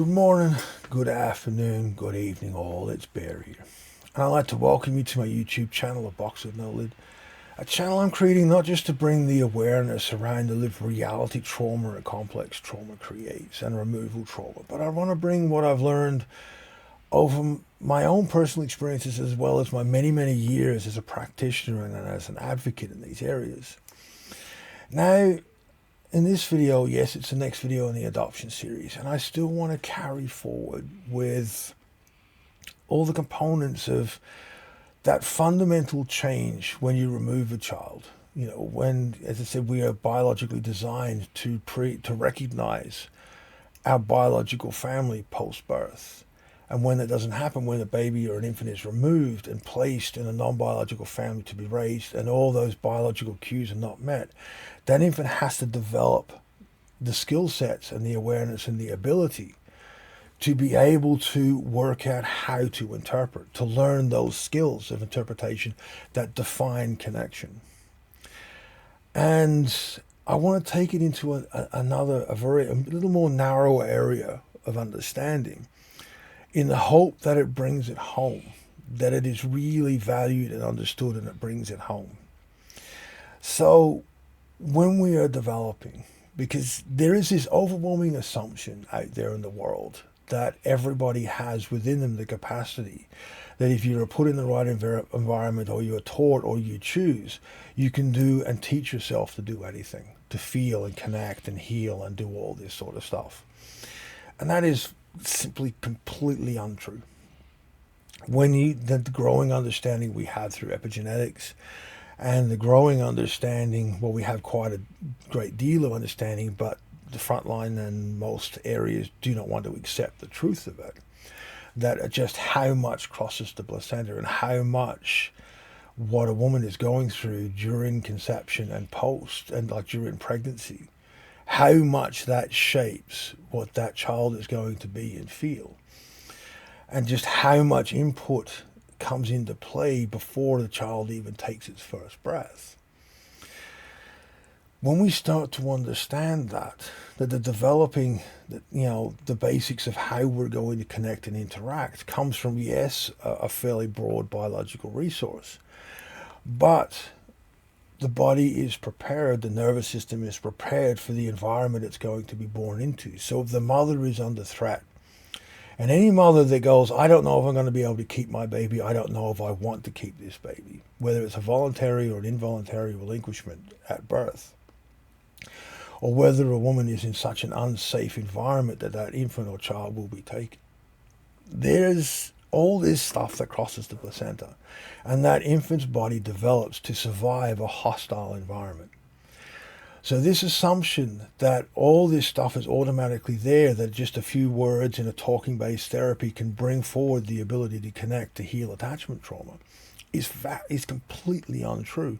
Good morning, good afternoon, good evening all, it's Bear here. And I'd like to welcome you to my YouTube channel, A Box with No Lid. A channel I'm creating not just to bring the awareness around the lived reality trauma and complex trauma creates and removal trauma, but I want to bring what I've learned over my own personal experiences as well as my many, many years as a practitioner and as an advocate in these areas. Now, in this video, yes, it's the next video in the adoption series, and I still want to carry forward with all the components of that fundamental change when you remove a child. You know, when, as I said, we are biologically designed to recognize our biological family post-birth. And when that doesn't happen, when a baby or an infant is removed and placed in a non-biological family to be raised, and all those biological cues are not met, that infant has to develop the skill sets and the awareness and the ability to be able to work out how to interpret, to learn those skills of interpretation that define connection. And I want to take it into a little more narrow area of understanding, in the hope that it brings it home, that it is really valued and understood and it brings it home. So when we are developing, because there is this overwhelming assumption out there in the world that everybody has within them the capacity that if you're put in the right environment, or you're taught, or you choose, you can do and teach yourself to do anything, to feel and connect and heal and do all this sort of stuff. And that is simply completely untrue. When the growing understanding we have through epigenetics, and the growing understanding, well, we have quite a great deal of understanding, but the frontline and most areas do not want to accept the truth of it, that just how much crosses the placenta and how much what a woman is going through during conception and post, and like during pregnancy, how much that shapes what that child is going to be and feel, and just how much input comes into play before the child even takes its first breath. When we start to understand that the developing, the basics of how we're going to connect and interact comes from, yes, a fairly broad biological resource, but the body is prepared, the nervous system is prepared for the environment it's going to be born into. So if the mother is under threat, and any mother that goes, I don't know if I'm going to be able to keep my baby, I don't know if I want to keep this baby, whether it's a voluntary or an involuntary relinquishment at birth, or whether a woman is in such an unsafe environment that that infant or child will be taken, there's all this stuff that crosses the placenta, and that infant's body develops to survive a hostile environment. So this assumption that all this stuff is automatically there, that just a few words in a talking-based therapy can bring forward the ability to connect, to heal attachment trauma, is completely untrue,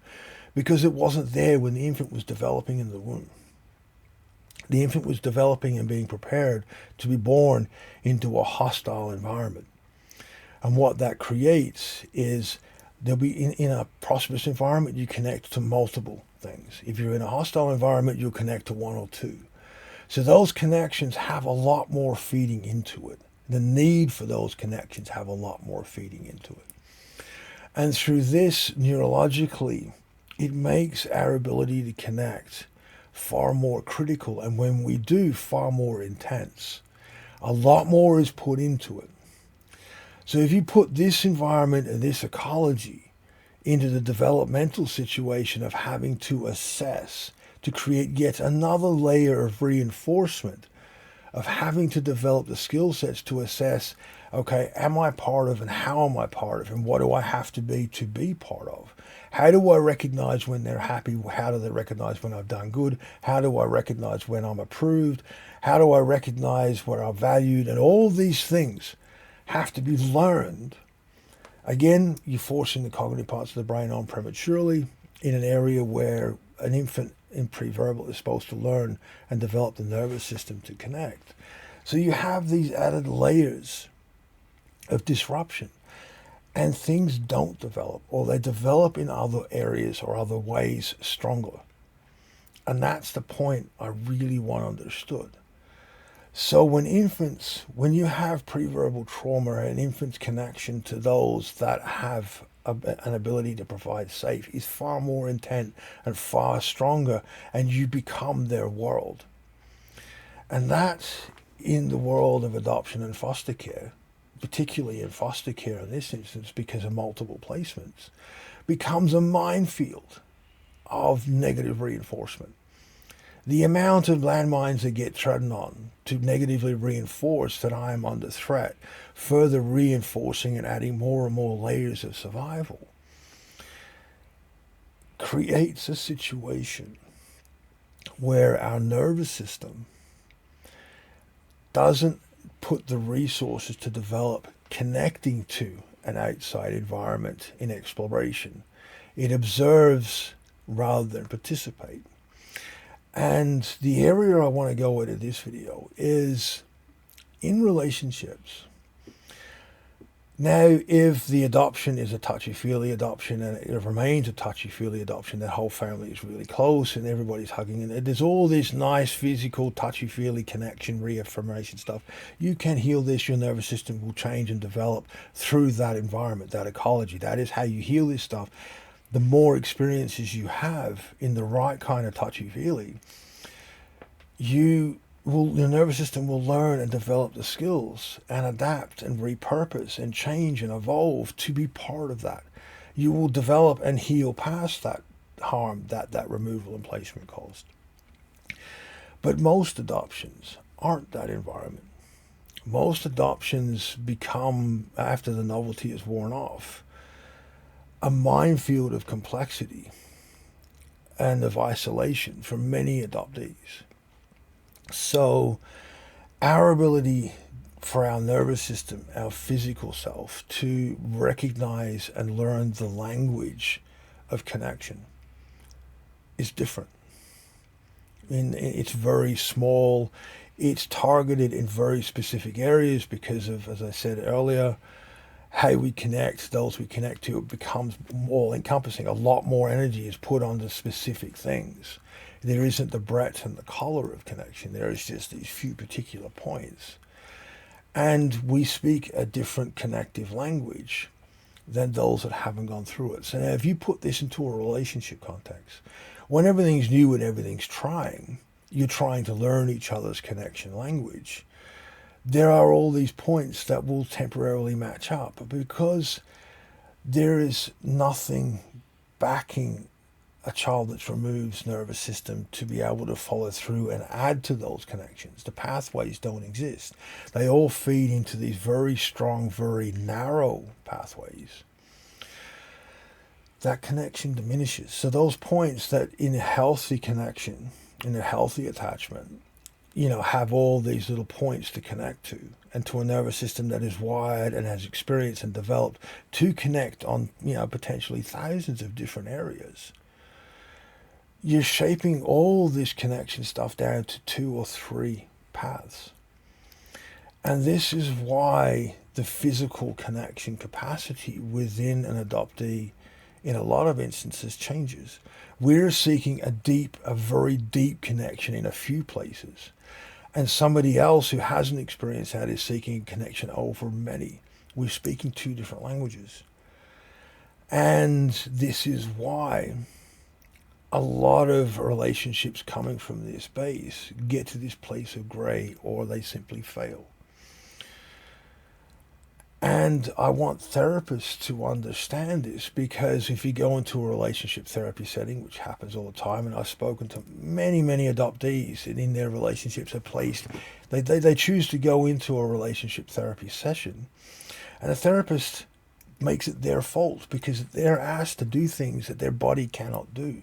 because it wasn't there when the infant was developing in the womb. The infant was developing and being prepared to be born into a hostile environment. And what that creates is there'll be in a prosperous environment, you connect to multiple things. If you're in a hostile environment, you'll connect to one or two. So those connections have a lot more feeding into it. The need for those connections have a lot more feeding into it. And through this, neurologically, it makes our ability to connect far more critical, and when we do, far more intense. A lot more is put into it. So if you put this environment and this ecology into the developmental situation of having to assess, to create yet another layer of reinforcement, of having to develop the skill sets to assess, okay, am I part of, and how am I part of, and what do I have to be part of? How do I recognize when they're happy? How do they recognize when I've done good? How do I recognize when I'm approved? How do I recognize where I'm valued? And all these things have to be learned. Again, you're forcing the cognitive parts of the brain on prematurely in an area where an infant in preverbal is supposed to learn and develop the nervous system to connect. So you have these added layers of disruption, and things don't develop, or they develop in other areas or other ways stronger. And that's the point I really want understood. So when you have preverbal trauma, an infant's connection to those that have an ability to provide safe is far more intent and far stronger, and you become their world. And that, in the world of adoption and foster care, particularly in foster care in this instance because of multiple placements, becomes a minefield of negative reinforcement. The amount of landmines that get trodden on to negatively reinforce that I am under threat, further reinforcing and adding more and more layers of survival, creates a situation where our nervous system doesn't put the resources to develop connecting to an outside environment in exploration. It observes rather than participate. And the area I want to go into this video is in relationships. Now, if the adoption is a touchy-feely adoption and it remains a touchy-feely adoption, that whole family is really close and everybody's hugging and there's all this nice physical touchy-feely connection, reaffirmation stuff, you can heal this. Your nervous system will change and develop through that environment, that ecology. That is how you heal this stuff. The more experiences you have in the right kind of touchy-feely, your nervous system will learn and develop the skills and adapt and repurpose and change and evolve to be part of that. You will develop and heal past that harm that removal and placement caused. But most adoptions aren't that environment. Most adoptions become, after the novelty is worn off, a minefield of complexity and of isolation for many adoptees. So our ability for our nervous system, our physical self, to recognize and learn the language of connection is different. It's very small. It's targeted in very specific areas because of, as I said earlier, how we connect, those we connect to, it becomes all encompassing. A lot more energy is put onto specific things. There isn't the breadth and the color of connection. There is just these few particular points. And we speak a different connective language than those that haven't gone through it. So now if you put this into a relationship context, when everything's new and everything's trying, you're trying to learn each other's connection language. There are all these points that will temporarily match up, but because there is nothing backing a child that's removed nervous system to be able to follow through and add to those connections. The pathways don't exist. They all feed into these very strong, very narrow pathways. That connection diminishes. So those points that in a healthy connection, in a healthy attachment, have all these little points to connect to, and to a nervous system that is wired and has experience and developed to connect on, potentially thousands of different areas. You're shaping all this connection stuff down to 2 or 3 paths. And this is why the physical connection capacity within an adoptee in a lot of instances changes. We're seeking a very deep connection in a few places. And somebody else who hasn't experienced that is seeking a connection over many. We're speaking 2 different languages. And this is why a lot of relationships coming from this base get to this place of gray, or they simply fail. And I want therapists to understand this, because if you go into a relationship therapy setting, which happens all the time, and I've spoken to many, many adoptees, and in their relationships are placed, they choose to go into a relationship therapy session, and a therapist makes it their fault because they're asked to do things that their body cannot do.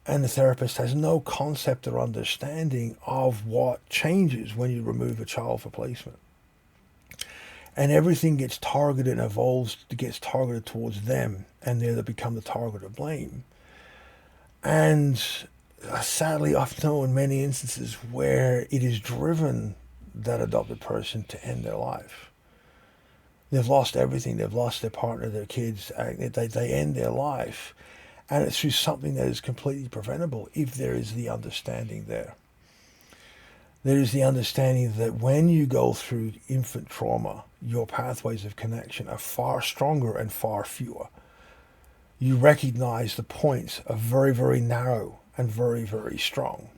And the therapist has no concept or understanding of what changes when you remove a child for placement. And everything gets targeted and evolves, gets targeted towards them, and they become the target of blame. And sadly, I've known many instances where it has driven that adopted person to end their life. They've lost everything. They've lost their partner, their kids. They end their life. And it's through something that is completely preventable if there is the understanding there. There is the understanding that when you go through infant trauma, your pathways of connection are far stronger and far fewer. You recognize the points are very, very narrow and very, very strong.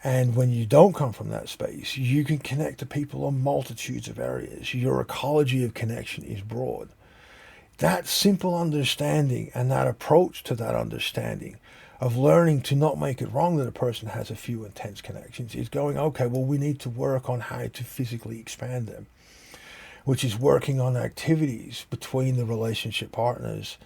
And when you don't come from that space, you can connect to people on multitudes of areas. Your ecology of connection is broad. That simple understanding and that approach to that understanding of learning to not make it wrong that a person has a few intense connections is going, okay, well, we need to work on how to physically expand them, which is working on activities between the relationship partners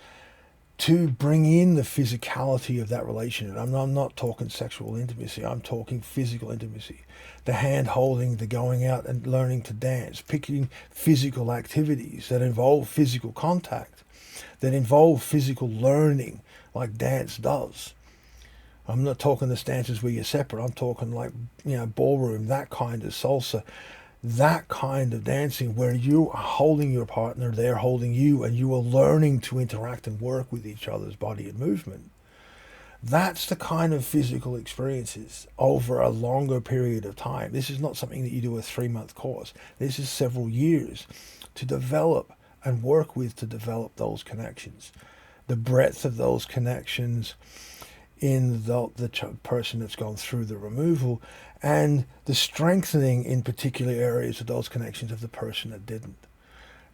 to bring in the physicality of that relationship. I'm not talking sexual intimacy. I'm talking physical intimacy. The hand holding, the going out and learning to dance, picking physical activities that involve physical contact, that involve physical learning like dance does. I'm not talking the stances where you're separate. I'm talking like, ballroom, that kind of salsa, that kind of dancing where you are holding your partner, they're holding you, and you are learning to interact and work with each other's body and movement. That's the kind of physical experiences over a longer period of time. This is not something that you do a 3-month course. This is several years to develop and work with to develop those connections. The breadth of those connections in the person that's gone through the removal, and the strengthening in particular areas of those connections of the person that didn't.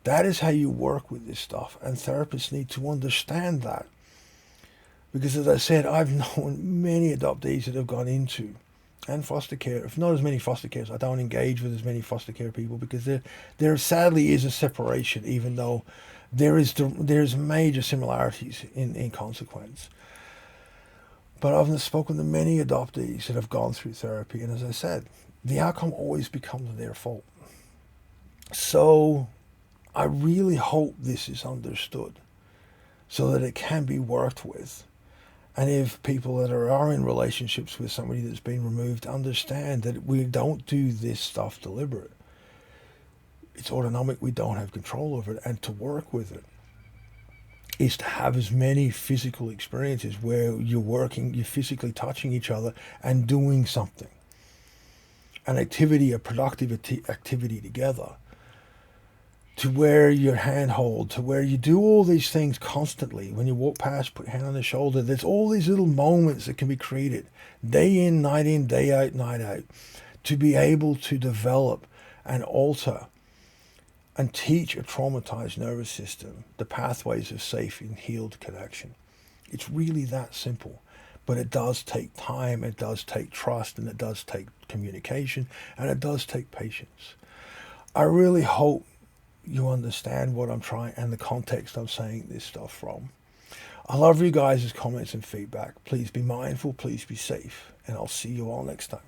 That is how you work with this stuff, and therapists need to understand that. Because as I said, I've known many adoptees that have gone into and foster care. If not as many foster cares, I don't engage with as many foster care people because there sadly is a separation, even though there's major similarities in consequence. But I've spoken to many adoptees that have gone through therapy, and as I said, the outcome always becomes their fault. So I really hope this is understood so that it can be worked with. And if people that are in relationships with somebody that's been removed understand that we don't do this stuff deliberate. It's autonomic, we don't have control over it, and to work with it is to have as many physical experiences where you're physically touching each other and doing something. An activity, a productive activity together. To where your hand hold, to where you do all these things constantly. When you walk past, put your hand on the shoulder. There's all these little moments that can be created. Day in, day out, night out. To be able to develop and alter and teach a traumatized nervous system the pathways of safe and healed connection. It's really that simple. But it does take time, it does take trust, and it does take communication, and it does take patience. I really hope you understand what I'm trying and the context I'm saying this stuff from. I love you guys' comments and feedback. Please be mindful, please be safe, and I'll see you all next time.